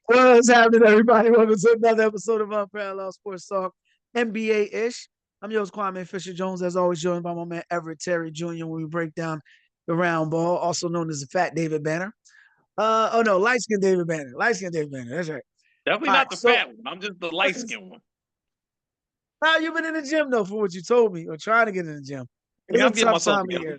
What's happening, everybody? Welcome to another episode of Unparalleled Sports Talk, NBA-ish. I'm your host, Kwame Fisher-Jones, as always, joined by my man Everett Terry Jr. when we break down the round ball, also known as the Fat David Banner. Oh no, light-skinned David Banner. Light-skinned David Banner, that's right. Definitely All not right, the so fat one. I'm just the light skinned one. how you been in the gym, though, for what you told me, or trying to get in the gym? It's Yeah, a I'm getting tough myself time of together. year.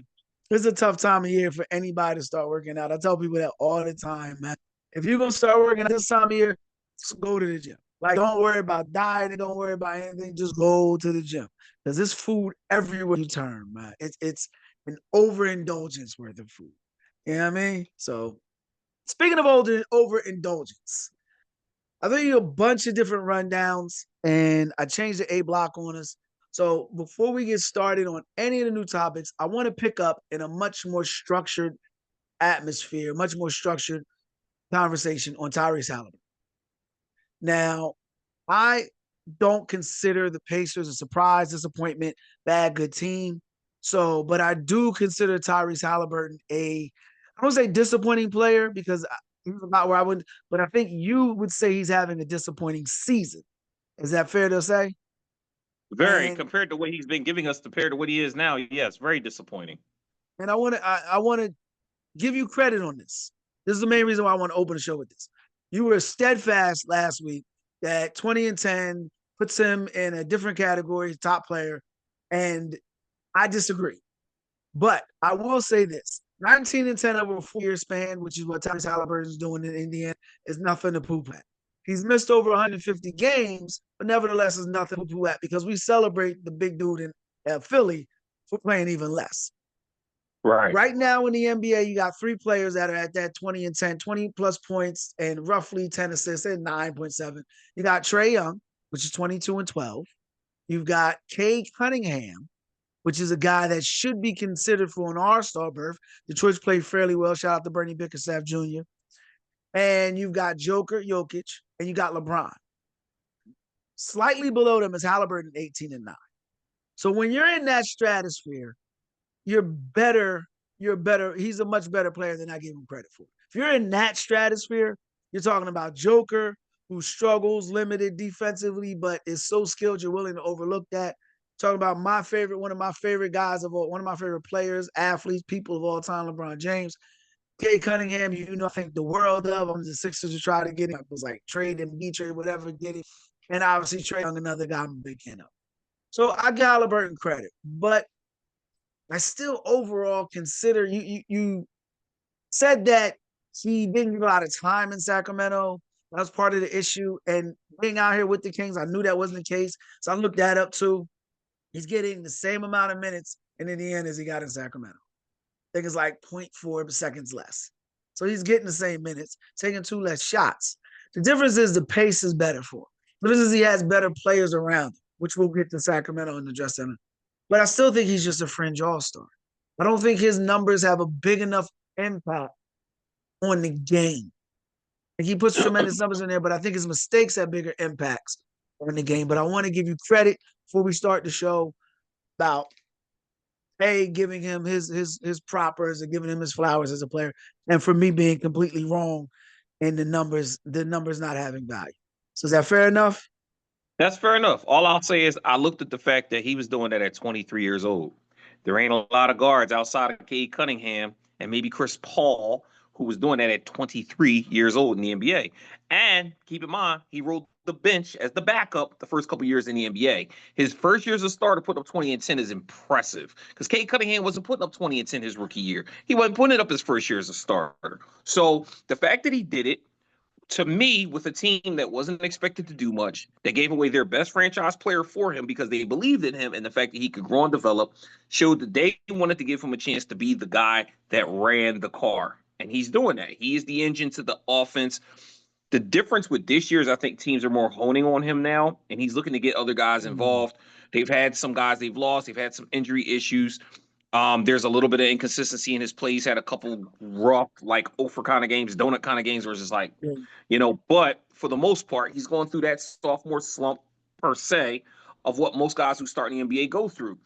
It's a tough time of year for anybody to start working out. I tell people that all the time, man. If you're going to start working out this time of year, just go to the gym. Like, don't worry about dieting. Don't worry about anything. Just go to the gym. Because there's food everywhere you turn, man. It's an overindulgence worth of food. You know what I mean? So, speaking of overindulgence, I think you a bunch of different rundowns, and I changed the A block on us. So before we get started on any of the new topics, I want to pick up in a much more structured atmosphere, much more structured conversation on Tyrese Haliburton. Now, I don't consider the Pacers a surprise, disappointment, bad, good team. So, but I do consider Tyrese Haliburton I don't say disappointing player because he's about where I would, but I think you would say he's having a disappointing season. Is that fair to say? Very And compared to what he's been giving us compared to what he is now. Yes, very disappointing. I want to give you credit on this. This is the main reason why I want to open the show with this. You were steadfast last week that 20 and 10 puts him in a different category, top player, and I disagree. But I will say this: 19 and 10 over a 4-year span, which is what Tyrese Halliburton is doing in Indiana, is nothing to poop at. He's missed over 150 games, but nevertheless, is nothing to poop at because we celebrate the big dude in Philly for playing even less. Right. Right now in the NBA, you got three players that are at that 20 and 10, 20 plus points and roughly 10 assists and 9.7. You got Trae Young, which is 22 and 12. You've got Cade Cunningham, which is a guy that should be considered for an all-star berth. Detroit's played fairly well. Shout out to Bernie Bickerstaff Jr. And you've got Joker, Jokic, and you got LeBron. Slightly below them is Halliburton, 18 and 9. So when you're in that stratosphere, you're better. You're better. He's a much better player than I give him credit for. If you're in that stratosphere, you're talking about Joker, who struggles limited defensively, but is so skilled you're willing to overlook that. Talking about one of my favorite guys of all, one of my favorite players, athletes, people of all time, LeBron James. Kay Cunningham, I think the world of. I'm the Sixers to try to get him. It was like trade him, be trade, whatever, get him. And obviously Trae Young, another guy I'm a big fan of. So I give Halliburton credit, but I still overall consider you said that he didn't get a lot of time in Sacramento. That was part of the issue. And being out here with the Kings, I knew that wasn't the case. So I looked that up too. He's getting the same amount of minutes in Indiana as he got in Sacramento. I think it's like zero 0.4 seconds less. So he's getting the same minutes, taking 2 less shots. The difference is the pace is better for him. The difference is he has better players around him, which we'll get to Sacramento in the dress center. But I still think he's just a fringe all-star. I don't think his numbers have a big enough impact on the game. Like he puts tremendous numbers in there, but I think his mistakes have bigger impacts on the game. But I want to give you credit before we start the show about giving him his propers and giving him his flowers as a player, and for me being completely wrong in the numbers not having value. So is that fair enough? That's fair enough. All I'll say is I looked at the fact that he was doing that at 23 years old. There ain't a lot of guards outside of Cade Cunningham and maybe Chris Paul who was doing that at 23 years old in the NBA. And keep in mind, he rode the bench as the backup the first couple years in the NBA. His first year as a starter putting up 20 and 10 is impressive because Cade Cunningham wasn't putting up 20 and 10 his rookie year. He wasn't putting it up his first year as a starter. So the fact that he did it, to me, with a team that wasn't expected to do much, they gave away their best franchise player for him because they believed in him and the fact that he could grow and develop showed that they wanted to give him a chance to be the guy that ran the car. And he's doing that. He is the engine to the offense. The difference with this year is I think teams are more honing on him now, and he's looking to get other guys involved. They've had some guys they've lost. They've had some injury issues. There's a little bit of inconsistency in his play. He's had a couple rough, like over kind of games, donut kind of games where it's just like, but for the most part, he's going through that sophomore slump per se of what most guys who start in the NBA go through.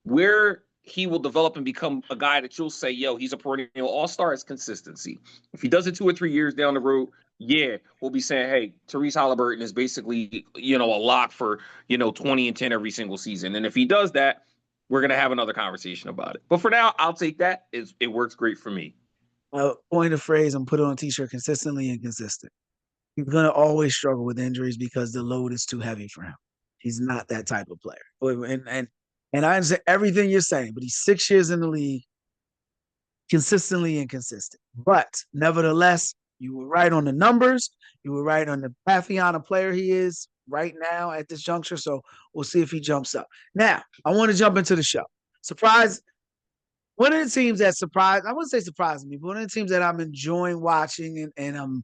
Where he will develop and become a guy that you'll say, yo, he's a perennial all-star. It's consistency. If he does it 2 or 3 years down the road, yeah, we'll be saying, hey, Tyrese Haliburton is basically, a lock for, 20 and 10 every single season. And if he does that, we're going to have another conversation about it. But for now, I'll take that. It works great for me. Coin a phrase and put it on a t-shirt: consistently inconsistent. He's going to always struggle with injuries because the load is too heavy for him. He's not that type of player. And I understand everything you're saying, but he's 6 years in the league, consistently inconsistent. But nevertheless, you were right on the numbers. You were right on the pantheon of player he is right now at this juncture. So we'll see if he jumps up. Now, I want to jump into the show. Surprise. One of the teams that surprised, I wouldn't say surprising me, but one of the teams that I'm enjoying watching and I'm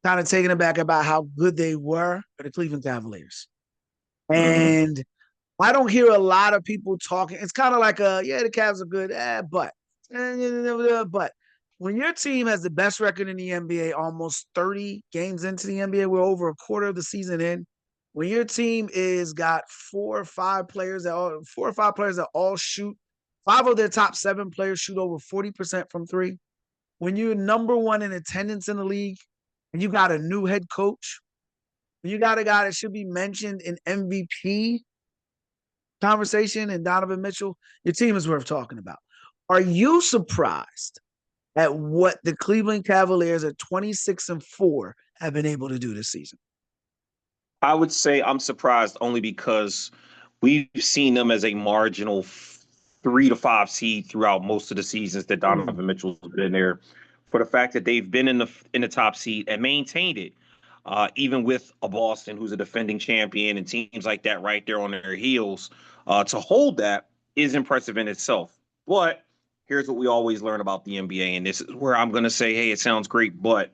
kind of taken aback about how good they were are the Cleveland Cavaliers. And I don't hear a lot of people talking. It's kind of like the Cavs are good, but when your team has the best record in the NBA, almost 30 games into the NBA, we're over a quarter of the season in. When your team is got 4 or 5 players that all shoot, 5 of their top 7 players shoot over 40% from three. When you're number one in attendance in the league, and you got a new head coach, when you got a guy that should be mentioned in MVP conversation and Donovan Mitchell, your team is worth talking about. Are you surprised at what the Cleveland Cavaliers at 26-4 have been able to do this season? I would say I'm surprised only because we've seen them as a marginal 3 to 5 seed throughout most of the seasons that Donovan Mitchell's been there. For the fact that they've been in the top seed and maintained it, even with a Boston who's a defending champion and teams like that right there on their heels, to hold that is impressive in itself. But here's what we always learn about the NBA, and this is where I'm going to say, hey, it sounds great, but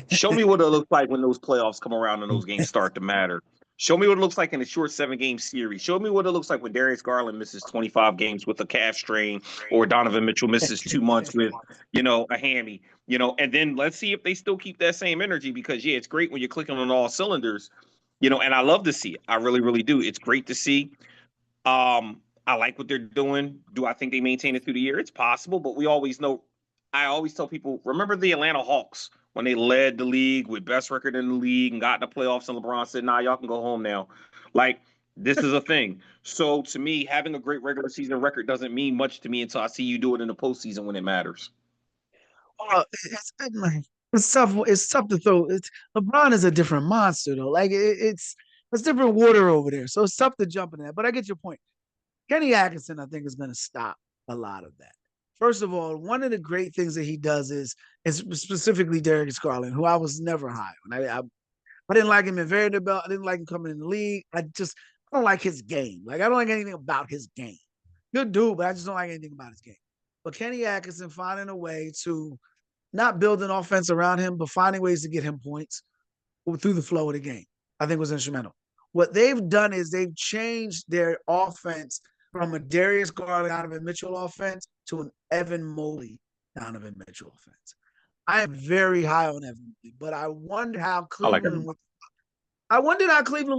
show me what it looks like when those playoffs come around and those games start to matter. Show me what it looks like in a short 7-game series. Show me what it looks like when Darius Garland misses 25 games with a calf strain, or Donovan Mitchell misses 2 months with, a hammy, and then let's see if they still keep that same energy because, yeah, it's great when you're clicking on all cylinders, and I love to see it. I really, really do. It's great to see. I like what they're doing. Do I think they maintain it through the year? It's possible, but we always know. I always tell people, remember the Atlanta Hawks when they led the league with best record in the league and got in the playoffs, and LeBron said, nah, y'all can go home now. Like, this is a thing. So to me, having a great regular season record doesn't mean much to me until I see you do it in the postseason when it matters. It's tough. It's tough to throw. LeBron is a different monster though. Like it's different water over there, so it's tough to jump in that. But I get your point. Kenny Atkinson, I think, is going to stop a lot of that. First of all, one of the great things that he does is specifically Darius Garland, who I was never high on. I didn't like him in Vanderbilt. I didn't like him coming in the league. I don't like his game. Like I don't like anything about his game. Good dude, but I just don't like anything about his game. But Kenny Atkinson finding a way to not build an offense around him, but finding ways to get him points through the flow of the game, I think was instrumental. What they've done is they've changed their offense from a Darius Garland Donovan Mitchell offense to an Evan Mobley Donovan Mitchell offense. I am very high on Evan Mobley, but I wonder how Cleveland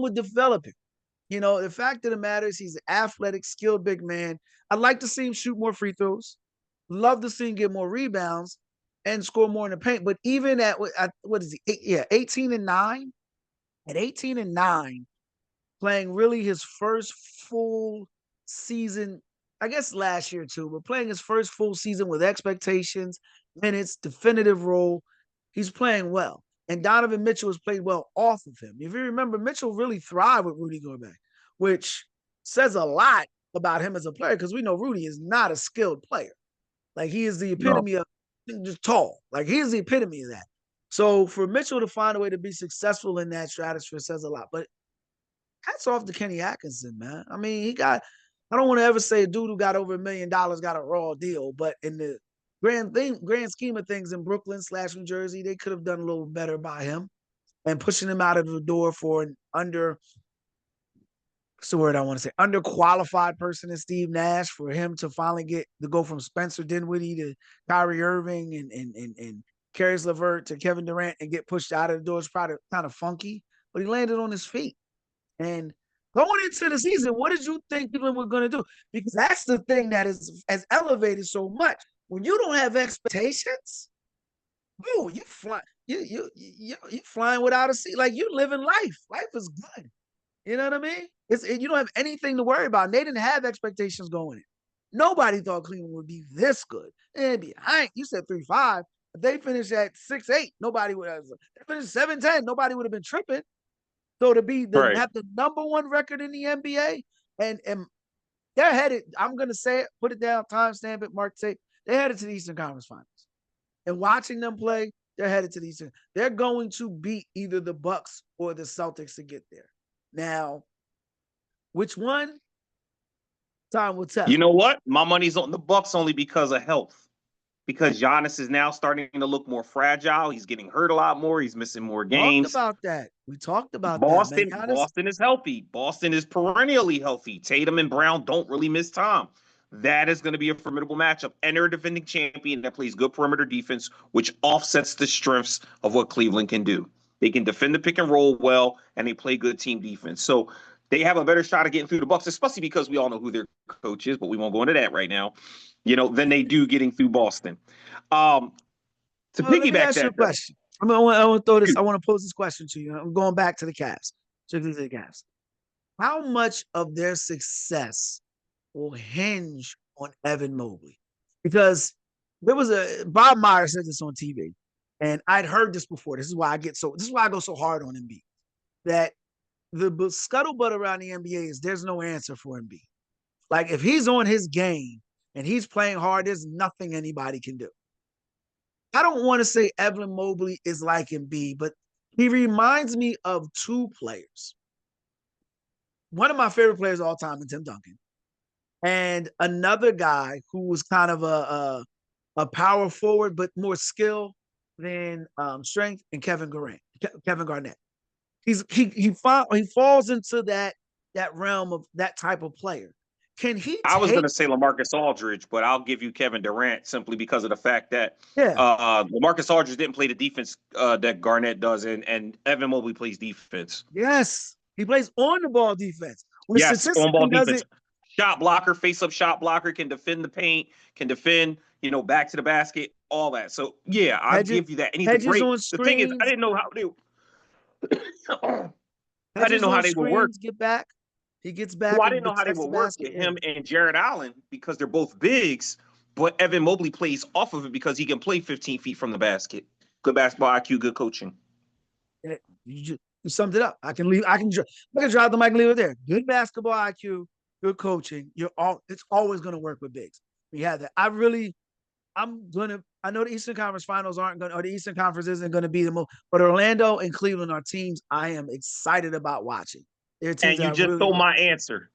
would develop him. The fact of the matter is he's an athletic, skilled big man. I'd like to see him shoot more free throws. Love to see him get more rebounds and score more in the paint. But even at what is he? 18-9. At 18-9, playing really his first full season, I guess last year too, but playing his first full season with expectations, minutes, definitive role, he's playing well. And Donovan Mitchell has played well off of him. If you remember, Mitchell really thrived with Rudy Gobert, which says a lot about him as a player because we know Rudy is not a skilled player. Like he is the epitome of just tall. Like he is the epitome of that. So for Mitchell to find a way to be successful in that stratosphere says a lot. But hats off to Kenny Atkinson, man. I mean, I don't want to ever say a dude who got over $1 million got a raw deal, but in the grand scheme of things in Brooklyn / New Jersey, they could have done a little better by him and pushing him out of the door for an underqualified person in Steve Nash, for him to finally get to go from Spencer Dinwiddie to Kyrie Irving and Caris LeVert to Kevin Durant and get pushed out of the door is probably kind of funky, but he landed on his feet. And Going into the season, what did you think Cleveland were going to do? Because that's the thing that has elevated so much. When you don't have expectations, bro, you fly, you flying without a seat. Like you living life. Life is good. You know what I mean? You don't have anything to worry about. And they didn't have expectations going in. Nobody thought Cleveland would be this good. They'd be behind. You said 3-5. If they finished at 6-8, nobody would have. They finished 7-10. Nobody would have been tripping. So to Right. have the #1 record in the NBA, and they're headed. I'm gonna say it. Put it down. Timestamp it. Mark tape. They're headed to the Eastern Conference Finals. And watching them play, they're headed to the Eastern. They're going to beat either the Bucks or the Celtics to get there. Now, which one? Time will tell. You know what? My money's on the Bucks only because of health. Because Giannis is now starting to look more fragile. He's getting hurt a lot more. He's missing more Talked games. about that. We talked about that, man. Boston is healthy. Boston is perennially healthy. Tatum and Brown don't really miss time. That is going to be a formidable matchup. And they're a defending champion that plays good perimeter defense, which offsets the strengths of what Cleveland can do. They can defend the pick and roll well, and they play good team defense. So they have a better shot of getting through the Bucks, especially because we all know who their coach is, but we won't go into that right now. Than they do getting through Boston. To let me piggyback ask you a that, question. I want to throw this. I want to pose this question to you. I'm going back to the Cavs. Strictly to the Cavs. How much of their success will hinge on Evan Mobley? Because there was Bob Meyer said this on TV, and I'd heard this before. This is why I go so hard on Embiid. That the scuttlebutt around the NBA is there's no answer for Embiid. Like if he's on his game and he's playing hard, there's nothing anybody can do. I don't want to say Evan Mobley is like Embiid, but he reminds me of two players. One of my favorite players of all time is Tim Duncan, and another guy who was kind of a power forward, but more skill than strength, and Kevin Garnett. He falls into that realm of that type of player. Can he? I was going to say LaMarcus Aldridge, but I'll give you Kevin Durant simply because of the fact that LaMarcus Aldridge didn't play the defense that Garnett does, and Evan Mobley plays defense. Yes, he plays on the ball defense. Yes, on ball defense. Shot blocker, face up shot blocker, can defend the paint, can defend, back to the basket, all that. So yeah, I'll give you that. And he's a great. The thing is, I didn't know how they. I didn't know how they would work. Get back. He gets back. Well, I didn't know how they would work with him and Jared Allen because they're both bigs, but Evan Mobley plays off of it because he can play 15 feet from the basket. Good basketball IQ, good coaching. You summed it up. I can drop the mic and leave it there. Good basketball IQ, good coaching. It's always going to work with bigs. We have that. I know the Eastern Conference Finals the Eastern Conference isn't going to be the most, but Orlando and Cleveland are teams I am excited about watching. And you just stole my answer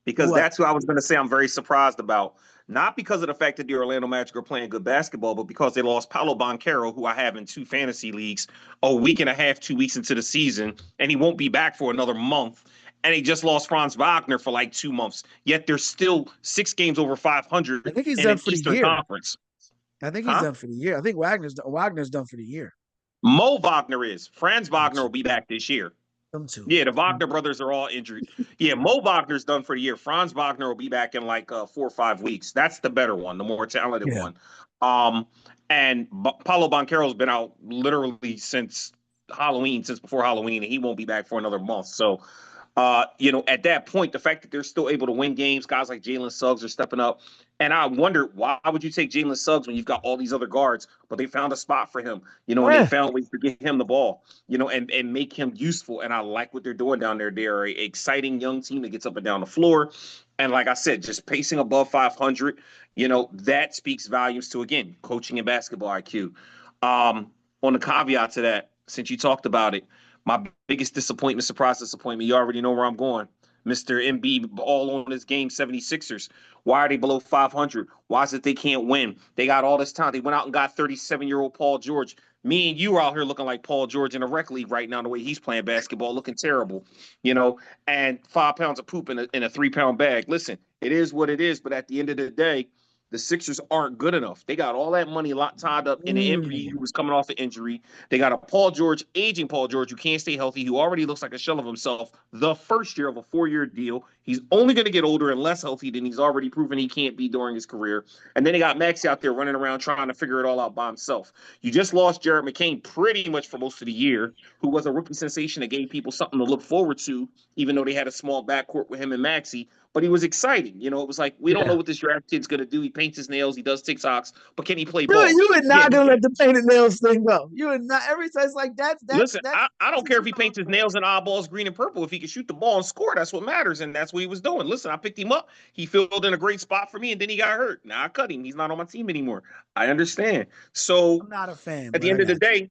because that's who I was going to say I'm very surprised about. Not because of the fact that the Orlando Magic are playing good basketball, but because they lost Paolo Banchero, who I have in 2 fantasy leagues, a week and a half, 2 weeks into the season, and he won't be back for another month. And they just lost Franz Wagner for like 2 months. Yet they're still 6 games over 500. I think he's done for the year. Conference. I think he's done for the year. I think Wagner's done for the year. Mo Wagner is. Franz Wagner will be back this year. Them two. Yeah, the Wagner brothers are all injured. Yeah, Mo Wagner's done for the year. Franz Wagner will be back in like 4 or 5 weeks. That's the better one, the more talented one. And Paolo Banchero's been out literally since before Halloween, and he won't be back for another month. So, at that point, the fact that they're still able to win games, guys like Jalen Suggs are stepping up. And I wonder, why would you take Jalen Suggs when you've got all these other guards? But they found a spot for him, and they found ways to get him the ball, and make him useful. And I like what they're doing down there. They're an exciting young team that gets up and down the floor. And like I said, just pacing above 500, that speaks volumes to, again, coaching and basketball IQ. On the caveat to that, since you talked about it, my biggest disappointment, you already know where I'm going. Mr. Embiid all on his game 76ers. Why are they below 500? Why is it they can't win? They got all this time. They went out and got 37-year-old Paul George. Me and you are out here looking like Paul George in a rec league right now, the way he's playing basketball, looking terrible, and 5 pounds of poop in a 3-pound bag. Listen, it is what it is, but at the end of the day, the Sixers aren't good enough. They got all that money tied up in the MVP who was coming off an injury. They got a aging Paul George, who can't stay healthy, who already looks like a shell of himself the first year of a 4-year deal. He's only going to get older and less healthy than he's already proven he can't be during his career. And then they got Maxey out there running around trying to figure it all out by himself. You just lost Jared McCain pretty much for most of the year, who was a rookie sensation that gave people something to look forward to, even though they had a small backcourt with him and Maxey. But he was exciting. You know, it was like, we don't know what this draft kid's going to do. He paints his nails. He does TikToks. But can he play ball? You are not going to let the painted nails thing go. You are not. Every time it's like that. Listen, I don't care if he paints his nails and eyeballs green and purple. If he can shoot the ball and score, that's what matters. And that's what he was doing. Listen, I picked him up. He filled in a great spot for me. And then he got hurt. Now I cut him. He's not on my team anymore. I understand. So I'm not a fan. At the end of the day,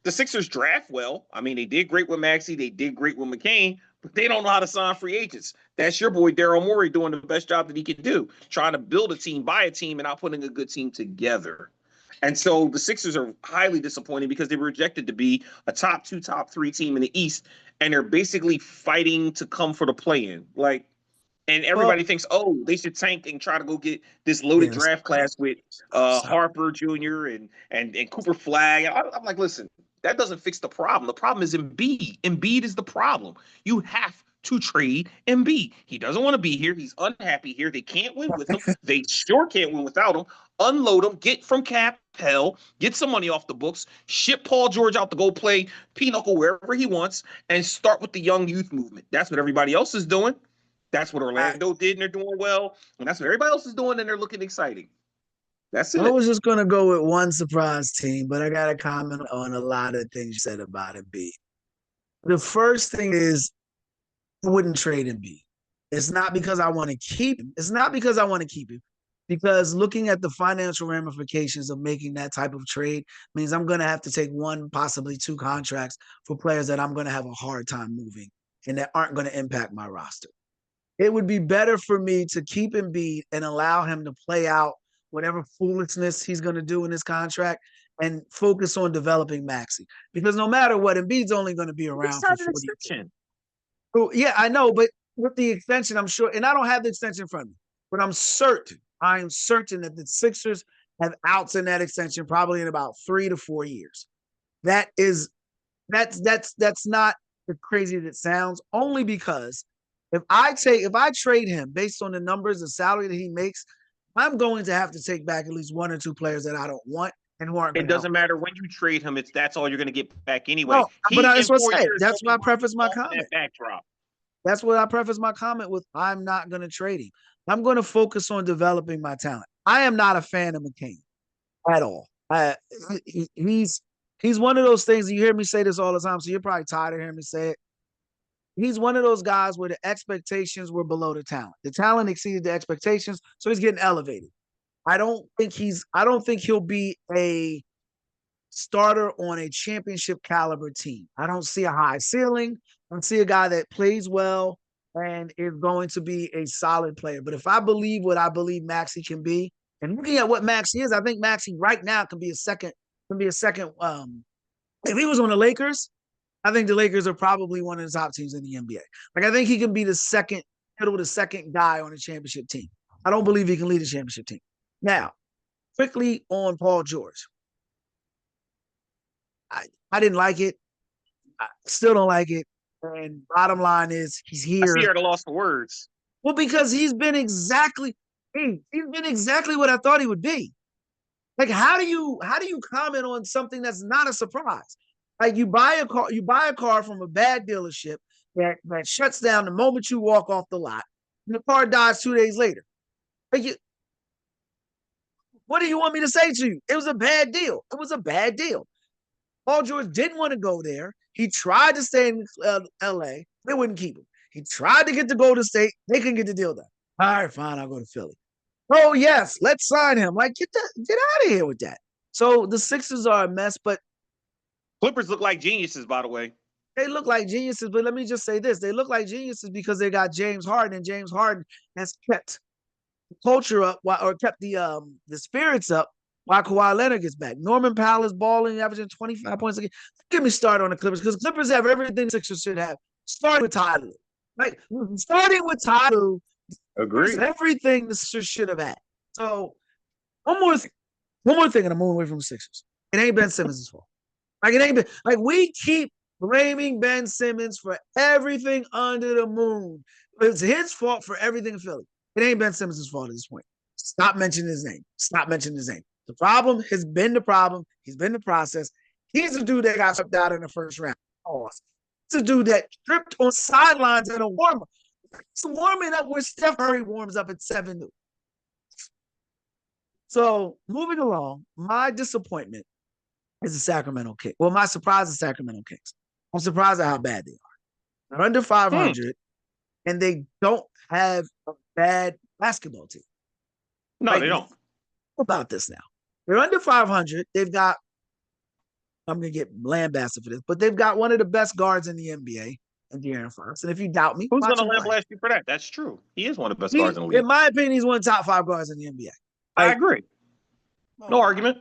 the Sixers draft well. I mean, they did great with Maxey. They did great with McCain. But they don't know how to sign free agents. That's your boy Daryl Morey doing the best job that he can do, trying to build a team, buy a team, and not putting a good team together. And so the Sixers are highly disappointing because they were rejected to be a top 2, top 3 team in the East, and they're basically fighting to come for the play-in. And everybody thinks, oh, they should tank and try to go get this loaded draft class with Harper Jr. and Cooper Flagg. I'm like, listen. That doesn't fix the problem. The problem is Embiid. Embiid is the problem. You have to trade Embiid. He doesn't want to be here. He's unhappy here. They can't win with him. They sure can't win without him. Unload him. Get from cap hell. Get some money off the books. Ship Paul George out to go play pinochle wherever he wants and start with the young youth movement. That's what everybody else is doing. That's what Orlando did, and they're doing well. And that's what everybody else is doing, and they're looking exciting. That's it. I was just going to go with one surprise team, but I got to comment on a lot of things you said about Embiid. The first thing is I wouldn't trade Embiid. It's not because I want to keep him. Because looking at the financial ramifications of making that type of trade means I'm going to have to take 1, possibly 2 contracts for players that I'm going to have a hard time moving and that aren't going to impact my roster. It would be better for me to keep Embiid and allow him to play out whatever foolishness he's going to do in his contract and focus on developing Maxey. Because no matter what, Embiid's only going to be around for 40 years. Oh, yeah, I know, but with the extension, I'm sure, and I don't have the extension in front of me, but I am certain that the Sixers have outs in that extension probably in about 3 to 4 years. That's not as crazy as it sounds, only because if I trade him based on the numbers, the salary that he makes, I'm going to have to take back at least 1 or 2 players that I don't want and who aren't. It doesn't matter when you trade him; that's all you're going to get back anyway. No, but that's what I say. That's why I preface my comment. Backdrop. That's what I preface my comment with. I'm not going to trade him. I'm going to focus on developing my talent. I am not a fan of McCain at all. He's one of those things. You hear me say this all the time, so you're probably tired of hearing me say it. He's one of those guys where the expectations were below the talent. The talent exceeded the expectations, so he's getting elevated. I don't think he'll be a starter on a championship caliber team. I don't see a high ceiling. I don't see a guy that plays well and is going to be a solid player. But if I believe what I believe Maxey can be, and looking at what Maxey is, I think Maxey right now can be a second. If he was on the Lakers, I think the Lakers are probably one of the top teams in the NBA. I think he can be the second guy on a championship team. I don't believe he can lead a championship team. Now, quickly on Paul George. I didn't like it. I still don't like it. And bottom line is he's here. I see you're at a loss for words. Well, because he's been exactly what I thought he would be. How do you comment on something that's not a surprise? You buy a car from a bad dealership that shuts down the moment you walk off the lot, and the car dies 2 days later. What do you want me to say to you? It was a bad deal. Paul George didn't want to go there. He tried to stay in L.A. They wouldn't keep him. He tried to get to Golden State. They couldn't get the deal done. All right, fine, I'll go to Philly. Oh, yes, let's sign him. Get out of here with that. So the Sixers are a mess, but Clippers look like geniuses, by the way. They look like geniuses, but let me just say this. They look like geniuses because they got James Harden, and James Harden has kept the culture up or kept the spirits up while Kawhi Leonard gets back. Norman Powell is balling, averaging 25 points a game. Get me started on the Clippers because Clippers have everything Sixers should have. Starting with Ty Lue. Starting with Ty Lue. Agree. Everything the Sixers should have had. So One more thing. One more thing, and I'm moving away from the Sixers. It ain't Ben Simmons' fault. Like it ain't been like we keep blaming Ben Simmons for everything under the moon. It's his fault for everything in Philly. It ain't Ben Simmons' fault at this point. Stop mentioning his name. Stop mentioning his name. The problem has been the problem. He's been the process. He's the dude that got swept out in the first round. Awesome. He's a dude that tripped on sidelines in a warm up. It's warming up where Steph Curry warms up at 7 new. So moving along, my disappointment is the Sacramento Kings. Well, my surprise is Sacramento Kings. I'm surprised at how bad they are. They're under 500, and they don't have a bad basketball team. No, like, they don't. About this now. They're under 500. They've got, I'm going to get lambasted for this, but they've got one of the best guards in the NBA, and De'Aaron Fox. And if you doubt me, who's going to lambaste you for that? That's true. He is one of the best guards in the league. In my opinion, he's one of the top 5 guards in the NBA. I agree. No argument.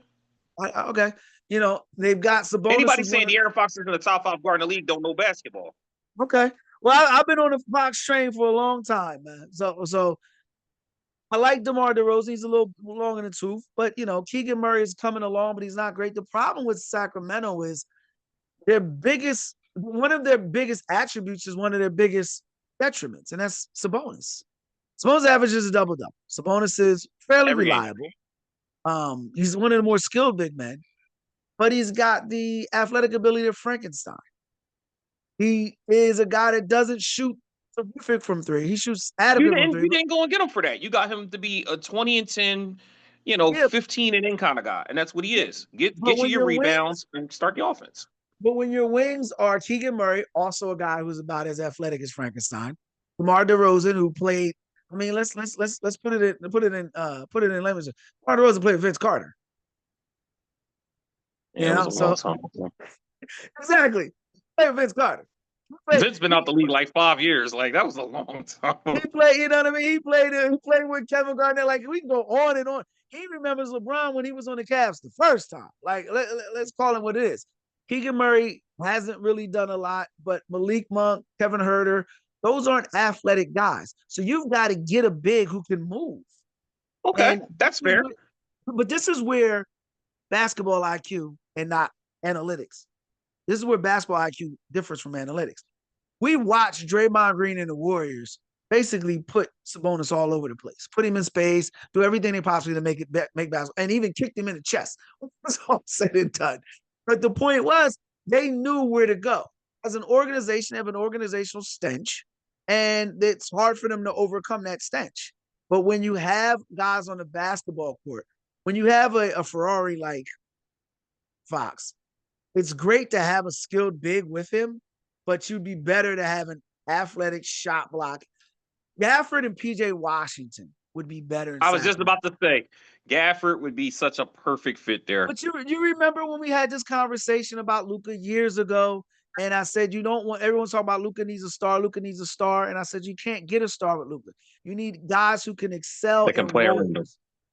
Okay. You know, they've got Sabonis. Anybody saying De'Aaron Fox is in the top 5 guard in the league don't know basketball. Okay. Well, I've been on the Fox train for a long time, man. So I like DeMar DeRozan. He's a little long in the tooth, but you know, Keegan Murray is coming along, but he's not great. The problem with Sacramento is one of their biggest attributes is one of their biggest detriments, and that's Sabonis. Sabonis averages a double-double. Sabonis is fairly reliable. He's one of the more skilled big men, but he's got the athletic ability of Frankenstein. He is a guy that doesn't shoot terrific from 3. He shoots adequate from 3. You didn't go and get him for that. You got him to be a 20 and 10, 15 and in kind of guy, and that's what he is. Get you your rebounds and start the offense. But when your wings are Keegan Murray, also a guy who's about as athletic as Frankenstein, DeMar DeRozan, who played. I mean, let's put it in language. DeMar DeRozan played Vince Carter. Yeah, it was a long time. Exactly. Played Vince Carter. Vince been out the league like 5 years. Like that was a long time. He played, you know what I mean? He played with Kevin Garnett. Like we can go on and on. He remembers LeBron when he was on the Cavs the first time. Like let's call him what it is. Keegan Murray hasn't really done a lot, but Malik Monk, Kevin Huerter, those aren't athletic guys. So you've got to get a big who can move. Okay, that's fair. But this is where basketball IQ and not analytics. This is where basketball IQ differs from analytics. We watched Draymond Green and the Warriors basically put Sabonis all over the place, put him in space, do everything they possibly to make basketball, and even kicked him in the chest. That's all said and done. But the point was, they knew where to go. As an organization, they have an organizational stench, and it's hard for them to overcome that stench. But when you have guys on the basketball court, when you have a Ferrari like Fox, it's great to have a skilled big with him, but you'd be better to have an athletic shot block. Gafford and PJ Washington would be better. I was just about to say, Gafford would be such a perfect fit there. But you remember when we had this conversation about Luka years ago, and I said you don't want everyone's talking about Luka needs a star, and I said you can't get a star with Luka. You need guys who can excel, that can play around.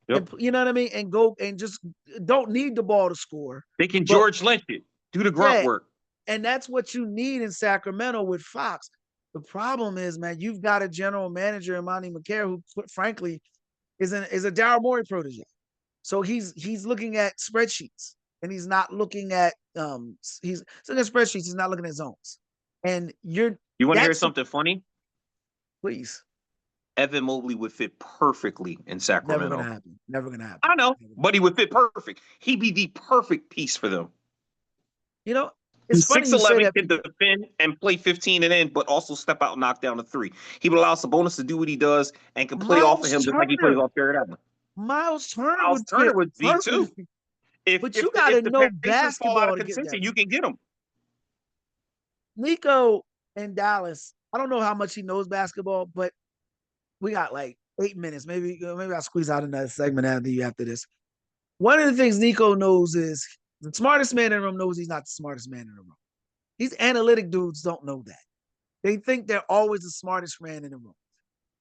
Yep. You know what I mean? And go and just don't need the ball to score. They can George Lynch it, do the grunt work. And that's what you need in Sacramento with Fox. The problem is, man, you've got a general manager in Monty McCare who, frankly, is a Daryl Morey protege. So he's looking at spreadsheets and he's not looking at he's looking at spreadsheets. He's not looking at zones. And you want to hear something funny? Please. Evan Mobley would fit perfectly in Sacramento. Never gonna happen. I know, but he would fit perfect. He'd be the perfect piece for them. You know, it's funny 6'11", can defend and play 15 and in, but also step out and knock down the 3. He would allow Sabonis to do what he does and can play off of him just like he plays off Jared Allen. Miles Turner would be too. But you got to know basketball to get that. You can get him. Nico in Dallas, I don't know how much he knows basketball, but we got like 8 minutes. Maybe I'll squeeze out another segment after this. One of the things Nico knows is the smartest man in the room knows he's not the smartest man in the room. These analytic dudes don't know that. They think they're always the smartest man in the room.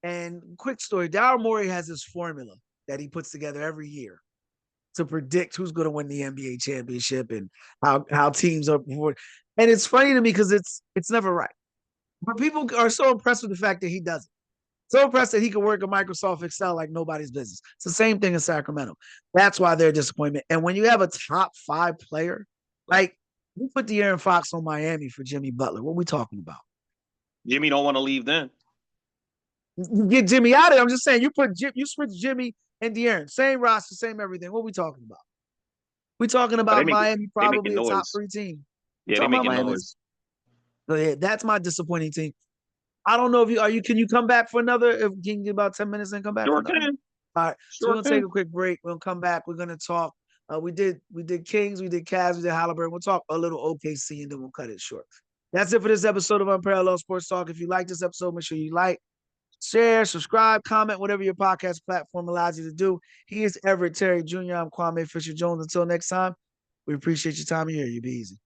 And quick story, Daryl Morey has this formula that he puts together every year to predict who's going to win the NBA championship and how teams are performing. And it's funny to me because it's never right. But people are so impressed with the fact that he does it. So impressed that he could work a Microsoft Excel like nobody's business. It's the same thing in Sacramento. That's why they're a disappointment. And when you have a top 5 player, like you put De'Aaron Fox on Miami for Jimmy Butler, what are we talking about? Jimmy don't want to leave then. You get Jimmy out of it. I'm just saying, you switch Jimmy and De'Aaron, same roster, same everything. What are we talking about? We talking about Miami, they making probably a top noise. 3 team. Yeah, they making noise. So yeah, that's my disappointing team. I don't know if can you come back for another? If you can get about 10 minutes and come back for Sure another? can. All right. So Sure we're gonna can. take a quick break. We'll come back. We're gonna talk. We did Kings, we did Cavs, we did Haliburton. We'll talk a little OKC and then we'll cut it short. That's it for this episode of Unparalleled Sports Talk. If you like this episode, make sure you like, share, subscribe, comment, whatever your podcast platform allows you to do. He is Everett Terry Jr. I'm Kwame Fisher Jones. Until next time, we appreciate your time here. You be easy.